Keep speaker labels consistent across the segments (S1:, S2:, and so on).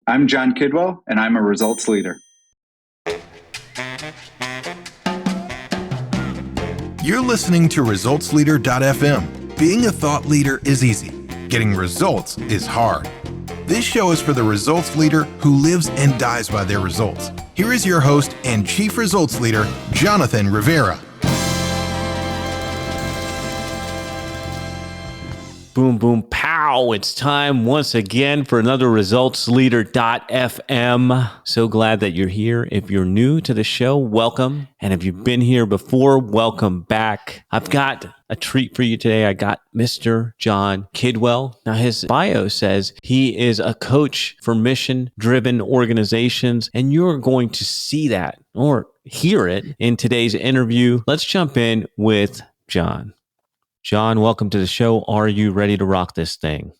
S1: I'm John Kidwell, and I'm a results leader.
S2: You're listening to ResultsLeader.fm. Being a thought leader is easy. Getting results is hard. This show is for the results leader who lives and dies by their results. Here is your host and Chief Results Leader, Jonathan Rivera.
S3: Boom, boom, pow. It's time once again for another ResultsLeader.fm. So glad that you're here. If you're new to the show, welcome. And if you've been here before, welcome back. I've got a treat for you today. I got Mr. John Kidwell. Now, his bio says he is a coach for mission-driven organizations, and you're going to see that or hear it in today's interview. Let's jump in with John. John, welcome to the show. Are you ready to rock this thing?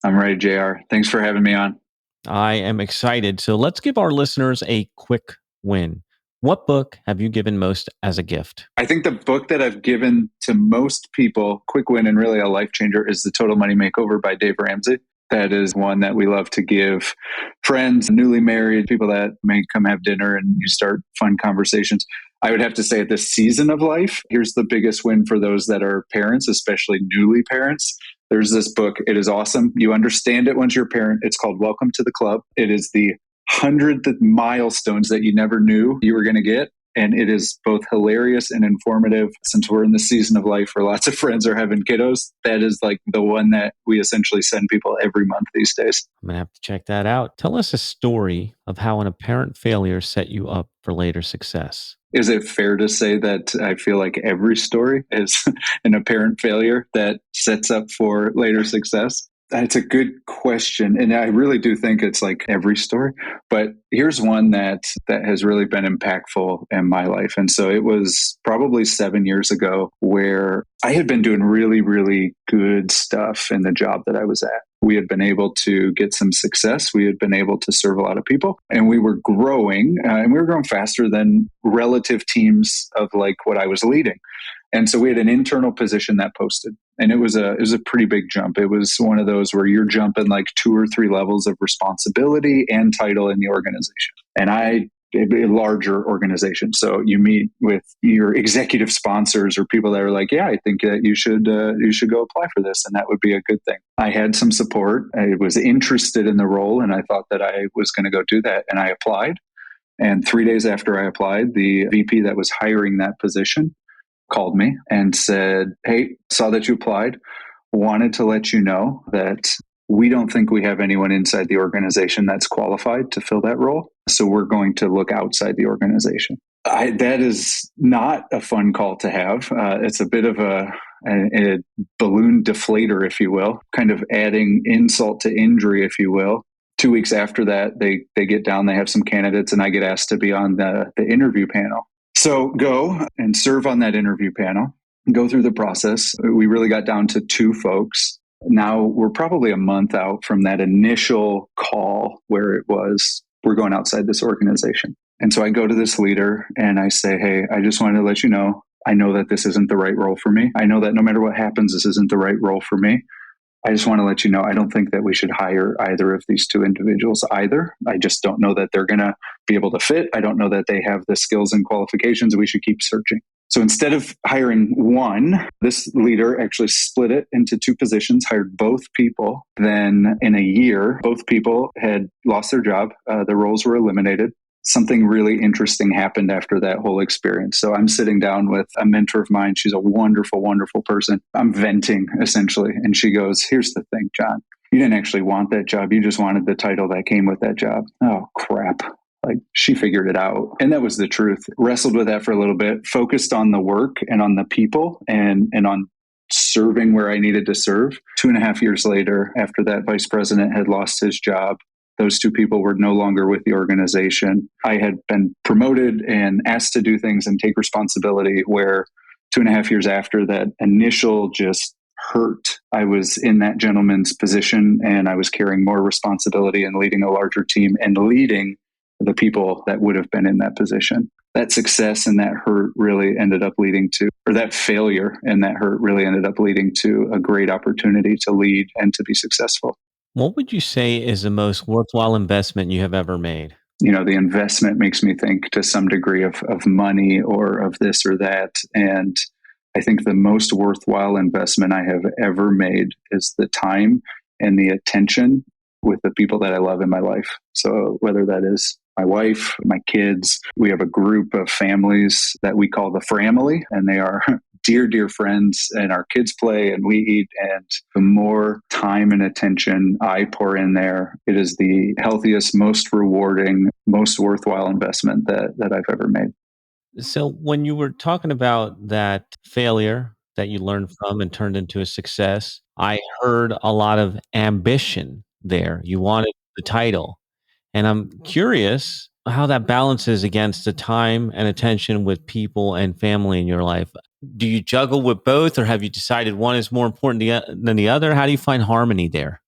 S1: I'm ready, JR. Thanks for having me on.
S3: I am excited. So let's give our listeners a quick win. What book have you given most as a gift?
S1: I think the book that I've given to most people, quick win and really a life changer, is The Total Money Makeover by Dave Ramsey. That is one that we love to give friends, newly married, people that may come have dinner and you start fun conversations. I would have to say at this season of life, here's the biggest win for those that are parents, especially newly parents. There's this book. It is awesome. You understand it once you're a parent. It's called Welcome to the Club. It is the 100th milestones that you never knew you were going to get. And it is both hilarious and informative. Since we're in the season of life where lots of friends are having kiddos, that is like the one that we essentially send people every month these days.
S3: I'm going to have to check that out. Tell us a story of how an apparent failure set you up for later success.
S1: Is it fair to say that I feel like every story is an apparent failure that sets up for later success? That's a good question. And I really do think it's like every story. But here's one that has really been impactful in my life. And so it was probably 7 years ago where I had been doing really, really good stuff in the job that I was at. We had been able to get some success. We had been able to serve a lot of people, and we were growing, and we were growing faster than relative teams of like what I was leading. And so we had an internal position that posted, and it was a pretty big jump. It was one of those where you're jumping like 2 or 3 levels of responsibility and title in the organization. And a larger organization. So you meet with your executive sponsors or people that are like, yeah, I think that you should go apply for this. And that would be a good thing. I had some support. I was interested in the role, and I thought that I was going to go do that. And I applied. And 3 days after I applied, the VP that was hiring that position called me and said, hey, saw that you applied. Wanted to let you know that we don't think we have anyone inside the organization that's qualified to fill that role. So we're going to look outside the organization. That is not a fun call to have. It's a bit of a balloon deflator, if you will, kind of adding insult to injury, if you will. 2 weeks after that, they get down, they have some candidates, and I get asked to be on the interview panel. So go and serve on that interview panel, go through the process. We really got down to 2 folks. Now we're probably a month out from that initial call where it was, we're going outside this organization. And so I go to this leader and I say, hey, I just wanted to let you know, I know that this isn't the right role for me. I know that no matter what happens, this isn't the right role for me. I just want to let you know, I don't think that we should hire either of these 2 individuals either. I just don't know that they're going to be able to fit. I don't know that they have the skills and qualifications. We should keep searching. So instead of hiring one, this leader actually split it into 2 positions, hired both people. Then in a year, both people had lost their job. The roles were eliminated. Something really interesting happened after that whole experience. So I'm sitting down with a mentor of mine. She's a wonderful, wonderful person. I'm venting essentially. And she goes, here's the thing, John, you didn't actually want that job. You just wanted the title that came with that job. Oh, crap. Like, she figured it out. And that was the truth. Wrestled with that for a little bit, focused on the work and on the people and on serving where I needed to serve. 2.5 years later, after that vice president had lost his job, those 2 people were no longer with the organization. I had been promoted and asked to do things and take responsibility where 2.5 years after that initial just hurt, I was in that gentleman's position and I was carrying more responsibility and leading a larger team and leading the people that would have been in that position. That success and that hurt really ended up leading to, or that failure and that hurt really ended up leading to a great opportunity to lead and to be successful.
S3: What would you say is the most worthwhile investment you have ever made?
S1: The investment makes me think to some degree of money or of this or that. And I think the most worthwhile investment I have ever made is the time and the attention with the people that I love in my life. So whether that is my wife, my kids, we have a group of families that we call the family, and they are dear, dear friends, and our kids play and we eat. And the more time and attention I pour in there, it is the healthiest, most rewarding, most worthwhile investment that I've ever made.
S3: So, when you were talking about that failure that you learned from and turned into a success, I heard a lot of ambition there. You wanted the title. And I'm curious how that balances against the time and attention with people and family in your life. Do you juggle with both, or have you decided one is more important than the other? How do you find harmony there?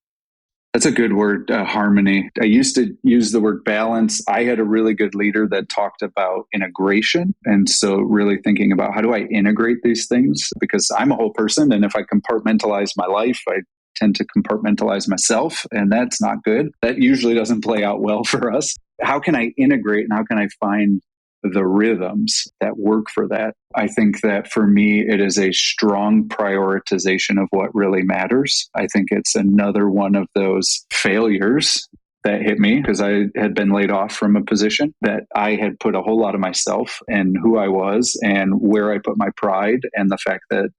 S1: That's a good word, harmony. I used to use the word balance. I had a really good leader that talked about integration. And so, really thinking about how do I integrate these things? Because I'm a whole person. And if I compartmentalize my life, I tend to compartmentalize myself. And that's not good. That usually doesn't play out well for us. How can I integrate and how can I find the rhythms that work for that? I think that for me, it is a strong prioritization of what really matters. I think it's another one of those failures that hit me because I had been laid off from a position that I had put a whole lot of myself and who I was and where I put my pride and the fact that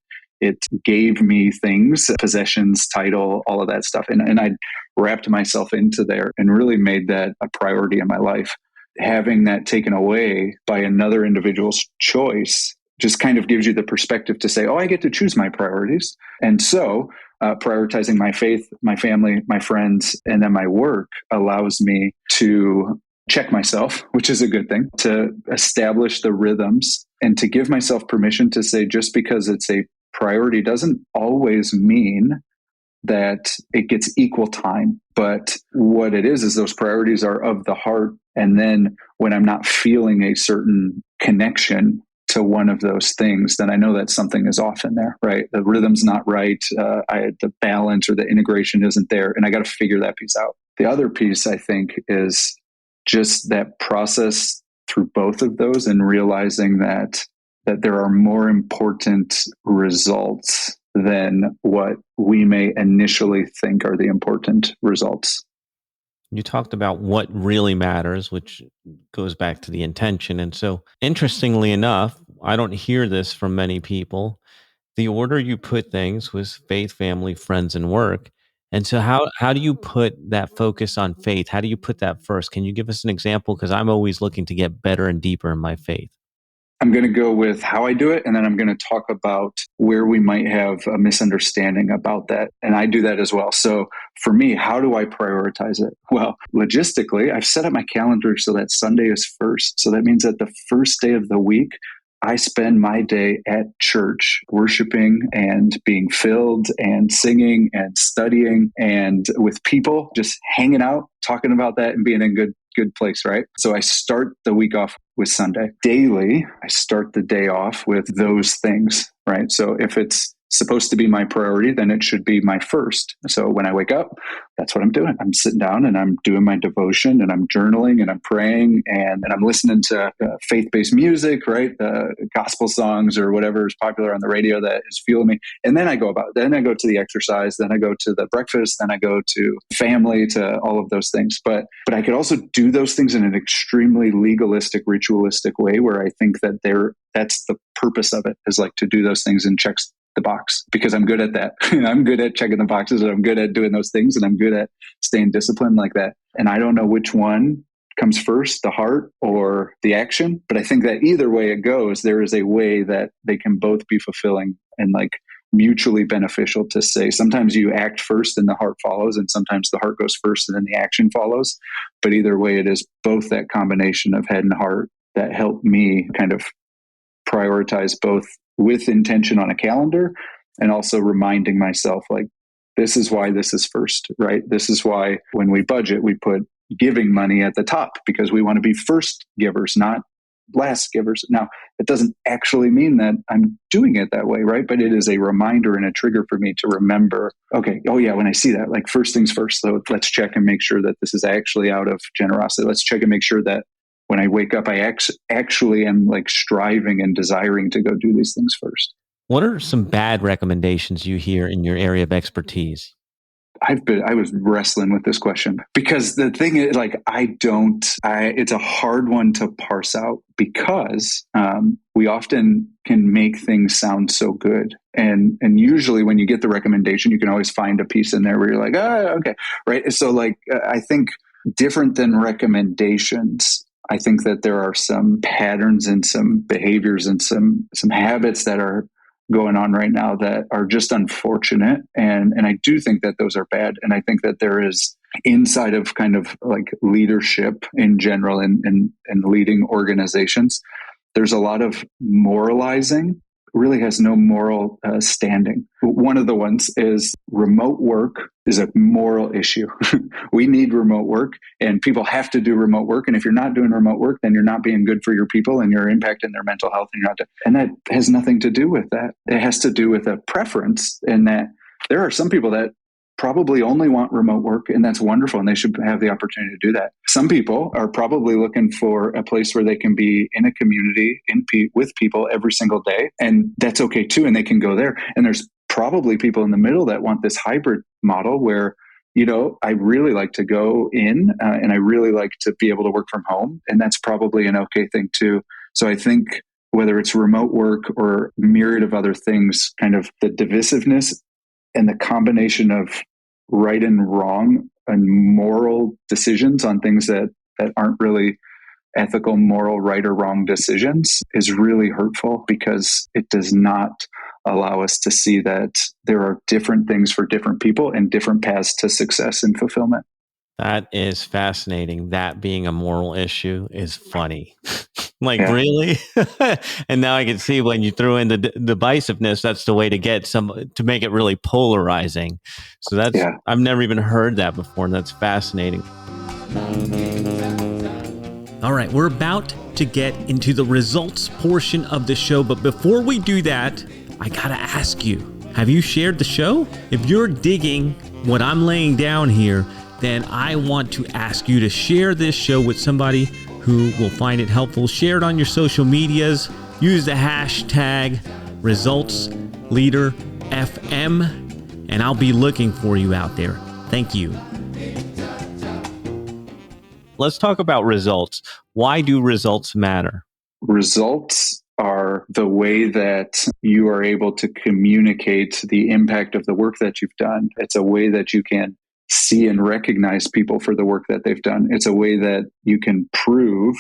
S1: it gave me things, possessions, title, all of that stuff. And I wrapped myself into there and really made that a priority in my life. Having that taken away by another individual's choice just kind of gives you the perspective to say, oh, I get to choose my priorities. And so prioritizing my faith, my family, my friends, and then my work allows me to check myself, which is a good thing, to establish the rhythms and to give myself permission to say, just because it's a priority doesn't always mean that it gets equal time. But what it is those priorities are of the heart. And then when I'm not feeling a certain connection to one of those things, then I know that something is off in there, right? The rhythm's not right. The balance or the integration isn't there. And I got to figure that piece out. The other piece, I think, is just that process through both of those and realizing that there are more important results than what we may initially think are the important results.
S3: You talked about what really matters, which goes back to the intention. And so, interestingly enough, I don't hear this from many people. The order you put things was faith, family, friends, and work. And so, how do you put that focus on faith? How do you put that first? Can you give us an example? Because I'm always looking to get better and deeper in my faith.
S1: I'm going to go with how I do it, and then I'm going to talk about where we might have a misunderstanding about that. And I do that as well. So for me, how do I prioritize it? Well, logistically, I've set up my calendar so that Sunday is first. So that means that the first day of the week, I spend my day at church worshiping and being filled and singing and studying and with people, just hanging out, talking about that and being in good place, right? So I start the week off with Sunday. Daily, I start the day off with those things, right? So if it's supposed to be my priority, then it should be my first. So when I wake up, that's what I'm doing. I'm sitting down and I'm doing my devotion and I'm journaling and I'm praying and I'm listening to faith-based music, right? Gospel songs or whatever is popular on the radio that is fueling me. And then I go to the exercise, then I go to the breakfast, then I go to family, to all of those things. But I could also do those things in an extremely legalistic, ritualistic way where I think that that's the purpose of it, is like to do those things and checks the box, because I'm good at that. I'm good at checking the boxes and I'm good at doing those things and I'm good at staying disciplined like that. And I don't know which one comes first, the heart or the action, but I think that either way it goes, there is a way that they can both be fulfilling and like mutually beneficial to say. Sometimes you act first and the heart follows, and sometimes the heart goes first and then the action follows. But either way, it is both that combination of head and heart that help me kind of prioritize both with intention on a calendar and also reminding myself, like, this is why this is first, right? This is why when we budget, we put giving money at the top, because we want to be first givers, not last givers. Now, it doesn't actually mean that I'm doing it that way, right? But it is a reminder and a trigger for me to remember, okay, oh yeah, when I see that, like first things first, so let's check and make sure that this is actually out of generosity. Let's check and make sure that when I wake up, I actually am like striving and desiring to go do these things first.
S3: What are some bad recommendations you hear in your area of expertise?
S1: I was wrestling with this question because the thing is, like, it's a hard one to parse out because we often can make things sound so good. And usually when you get the recommendation, you can always find a piece in there where you're like, oh, okay. Right. So like, I think different than recommendations, I think that there are some patterns and some behaviors and some habits that are going on right now that are just unfortunate. And I do think that those are bad. And I think that there is inside of kind of like leadership in general and leading organizations, there's a lot of moralizing, really has no moral standing. One of the ones is remote work is a moral issue. We need remote work and people have to do remote work. And if you're not doing remote work, then you're not being good for your people and you're impacting their mental health. And that has nothing to do with that. It has to do with a preference in that there are some people that probably only want remote work, and that's wonderful, and they should have the opportunity to do that. Some people are probably looking for a place where they can be in a community with people every single day, and that's okay too, and they can go there. And there's probably people in the middle that want this hybrid model where, I really like to go in and I really like to be able to work from home, and that's probably an okay thing too. So I think whether it's remote work or myriad of other things, kind of the divisiveness and the combination of right and wrong and moral decisions on things that aren't really ethical, moral, right or wrong decisions is really hurtful because it does not allow us to see that there are different things for different people and different paths to success and fulfillment.
S3: That is fascinating. That being a moral issue is funny. Like,
S1: Yeah.
S3: really? And now I can see when you threw in the divisiveness, that's the way to get to make it really polarizing. So I've never even heard that before. And that's fascinating. All right, we're about to get into the results portion of the show. But before we do that, I got to ask you, have you shared the show? If you're digging what I'm laying down here, then I want to ask you to share this show with somebody who will find it helpful. Share it on your social medias. Use the hashtag ResultsLeaderFM, and I'll be looking for you out there. Thank you. Let's talk about results. Why do results matter?
S1: Results are the way that you are able to communicate the impact of the work that you've done. It's a way that you can see and recognize people for the work that they've done. It's a way that you can prove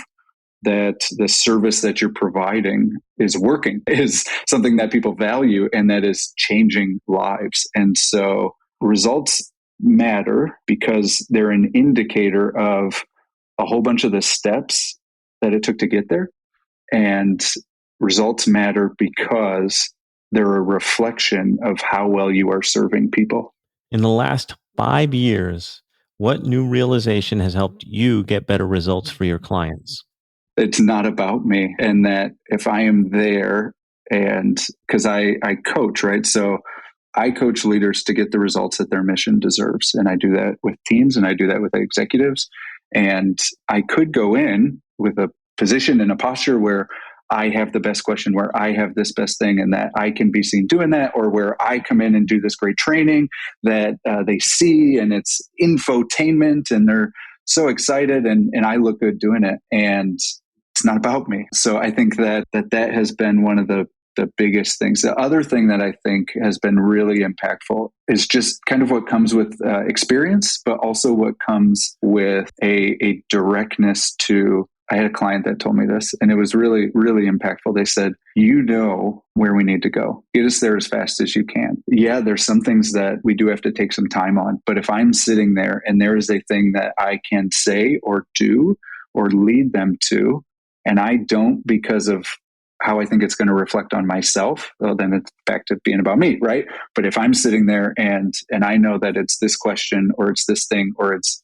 S1: that the service that you're providing is working, is something that people value and that is changing lives. And so results matter because they're an indicator of a whole bunch of the steps that it took to get there. And results matter because they're a reflection of how well you are serving people.
S3: In the last 5 years, what new realization has helped you get better results for your clients?
S1: It's not about me. And that if I am there, and because I coach, right? So I coach leaders to get the results that their mission deserves. And I do that with teams and I do that with executives. And I could go in with a position and a posture where I have the best question, where I have this best thing and that I can be seen doing that, or where I come in and do this great training that they see and it's infotainment and they're so excited and I look good doing it. And it's not about me. So I think that has been one of the biggest things. The other thing that I think has been really impactful is just kind of what comes with experience, but also what comes with a directness to. I had a client that told me this, and it was really, really impactful. They said, you know where we need to go. Get us there as fast as you can. Yeah, there's some things that we do have to take some time on, but if I'm sitting there and there is a thing that I can say or do or lead them to, and I don't because of how I think it's going to reflect on myself, well, then it's back to being about me, right? But if I'm sitting there and I know that it's this question or it's this thing or it's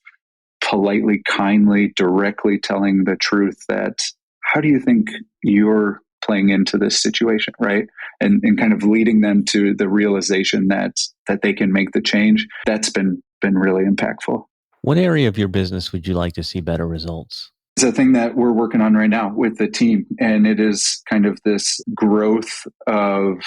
S1: politely, kindly, directly telling the truth that how do you think you're playing into this situation, right? And kind of leading them to the realization that they can make the change. That's been really impactful.
S3: What area of your business would you like to see better results?
S1: It's a thing that we're working on right now with the team, and it is kind of this growth of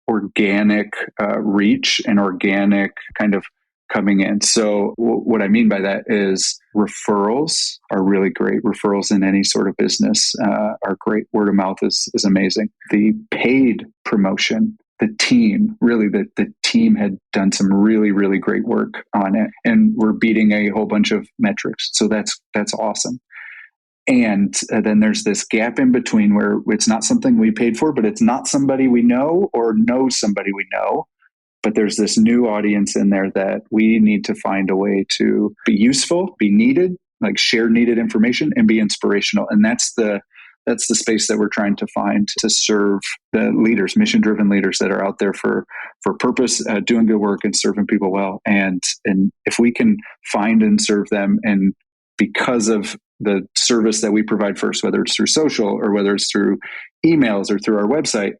S1: organic reach and organic kind of coming in. So what I mean by that is referrals are really great. Referrals in any sort of business are great. Word of mouth is amazing. The paid promotion, the team, really the team had done some really, really great work on it, and we're beating a whole bunch of metrics. So that's awesome. And then there's this gap in between where it's not something we paid for, but it's not somebody we know or know somebody we know. But there's this new audience in there that we need to find a way to be useful, be needed, like share needed information, and be inspirational. And that's the space that we're trying to find to serve the leaders, mission-driven leaders that are out there for purpose, doing good work and serving people well. And if we can find and serve them, and because of the service that we provide first, whether it's through social or whether it's through emails or through our website,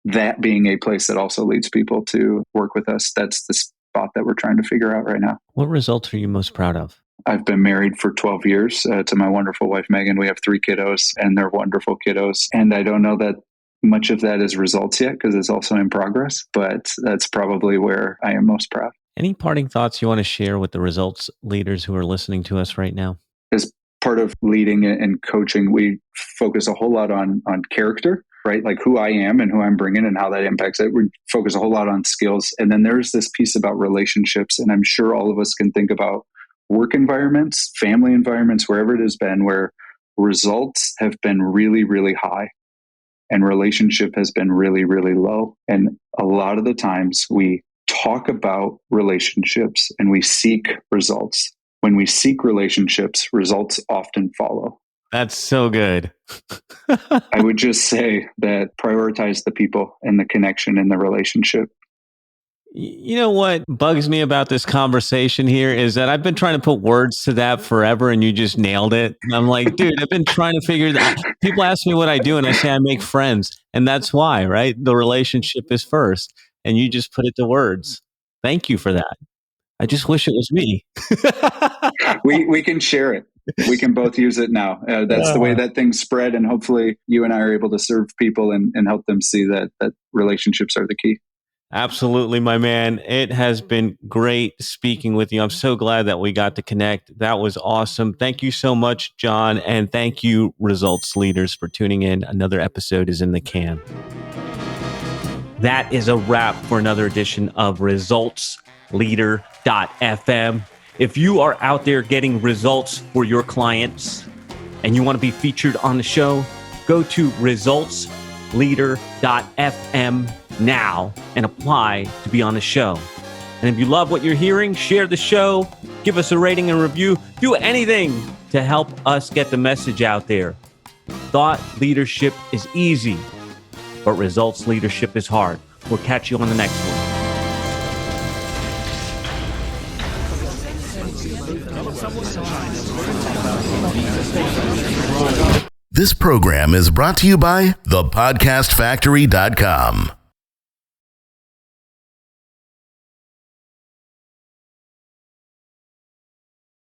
S1: that being a place that also leads people to work with us. That's the spot that we're trying to figure out right now.
S3: What results are you most proud of?
S1: I've been married for 12 years to my wonderful wife, Megan. We have 3 kiddos, and they're wonderful kiddos. And I don't know that much of that is results yet because it's also in progress, but that's probably where I am most proud.
S3: Any parting thoughts you want to share with the results leaders who are listening to us right now?
S1: As part of leading and coaching, we focus a whole lot on character, right? Like who I am and who I'm bringing and how that impacts it. We focus a whole lot on skills. And then there's this piece about relationships. And I'm sure all of us can think about work environments, family environments, wherever it has been, where results have been really, really high and relationship has been really, really low. And a lot of the times we talk about relationships and we seek results. When we seek relationships, results often follow.
S3: That's so good.
S1: I would just say that prioritize the people and the connection in the relationship.
S3: You know what bugs me about this conversation here is that I've been trying to put words to that forever and you just nailed it. And I'm like, dude, I've been trying to figure that out. People ask me what I do and I say I make friends. And that's why, right? The relationship is first. And you just put it to words. Thank you for that. I just wish it was me.
S1: We can share it. We can both use it now. That's the way that things spread. And hopefully you and I are able to serve people and help them see that relationships are the key.
S3: Absolutely, my man. It has been great speaking with you. I'm so glad that we got to connect. That was awesome. Thank you so much, John. And thank you, results leaders, for tuning in. Another episode is in the can. That is a wrap for another edition of ResultsLeader.fm. If you are out there getting results for your clients and you want to be featured on the show, go to ResultsLeader.fm now and apply to be on the show. And if you love what you're hearing, share the show, give us a rating and review, do anything to help us get the message out there. Thought leadership is easy, but results leadership is hard. We'll catch you on the next one.
S4: This program is brought to you by thepodcastfactory.com.